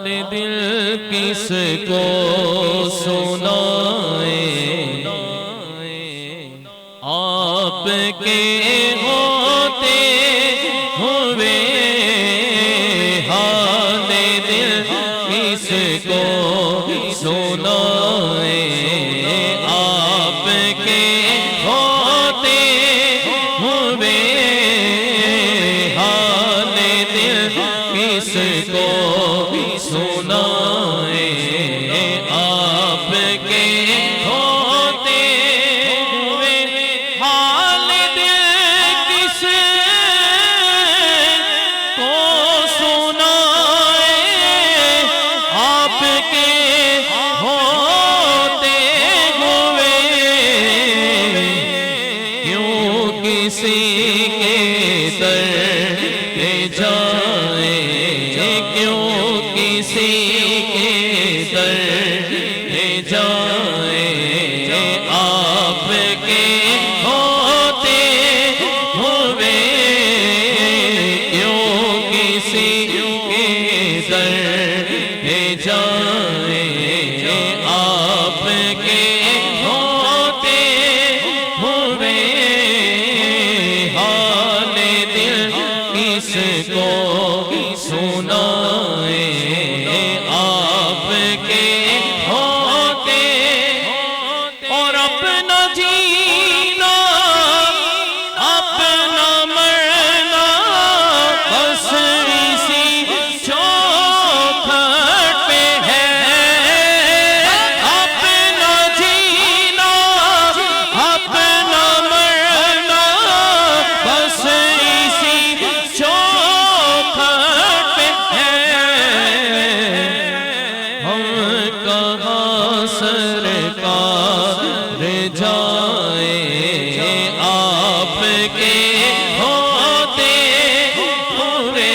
دل کس کو سنائے آپ کے ہوتے ہوئے حال دل کس کو سنائے آپ کے ہوتے ہوئے حال دل کس کو سنائے آپ کے ہوتے ہوئے حال دل کس کو سنائے آپ کے ہوتے ہوئے کیوں کسی کے در پہ جائے کیوں کسی کے در پہ جائے آپ کے ہوتے ہوئے کیوں کسی کے در پہ جائے آپ کے ہوتے ہوئے حال دل کس کو سنائے آپ کے ہوتے اور اپنا جینا اپنا مرنا بس اسی چوکھٹ پہ ہے اپنا جینا اپنا مرنا بس اسی چوکھٹ پہ ہے ہم کہاں سرکار جائے آپ کے ہوتے ہوئے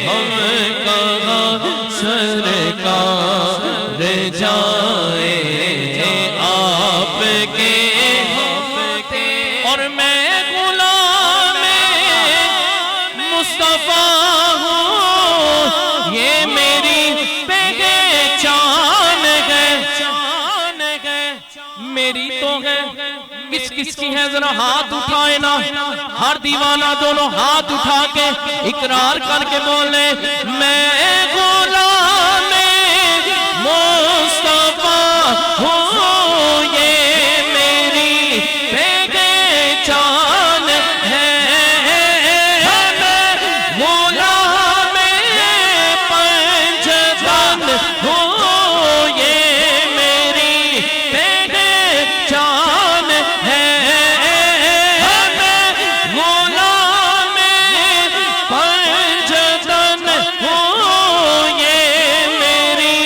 ہم کہاں سرکار جائے آپ کے ہوتے اور میں غلام مصطفیٰ ہوں یہ میری پہچان ہے میری تو ہے کس کس کی ہے ذرا ہاتھ اٹھائے نا ہر دیوانہ دونوں ہاتھ اٹھا کے اقرار کر کے بولے میں غلام مصطفیٰ ہوں یہ میری پہچان ہے غلام پنجتن ہوں یہ میری پہچان ہے غلام پنجتن ہوں یہ میری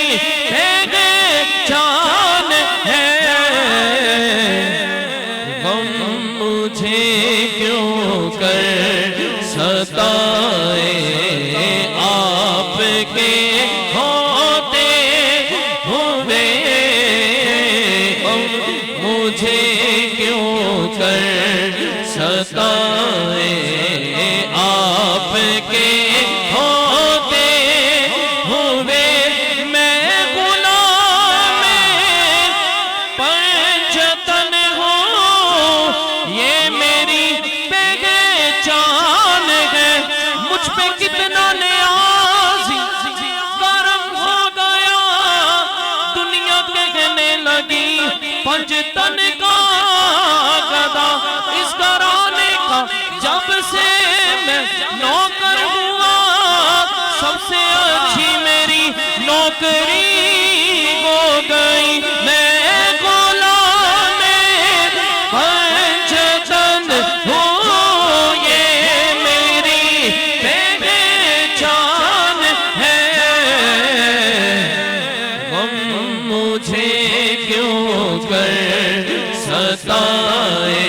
پہچان ہے غم مجھے کیوں کر ستائے آپ کے ہوتے ہوئے غم مجھے کیوں کر ستائے آپ کے ہوتے ہوئے میں غلام پنجتن ہوں یہ میری پہچان ہے مجھ پہ کتنا نیازی کرم ہو گیا دنیا کہنے لگی پنجتن کا گدا اس گھرانے کا جب سے میں نوکر ہوا سب سے اچھی میری نوکری ہو گئی میں غلام پنجتن ہوں یہ میری پہچان ہے غم مجھے کیوں کر ستائے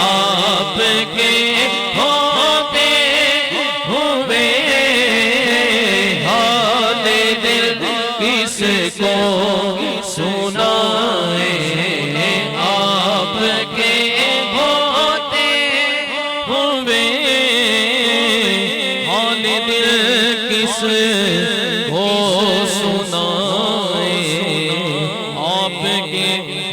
آپ کے ہوتے ہوئے حال دل کس کو سنائے آپ کے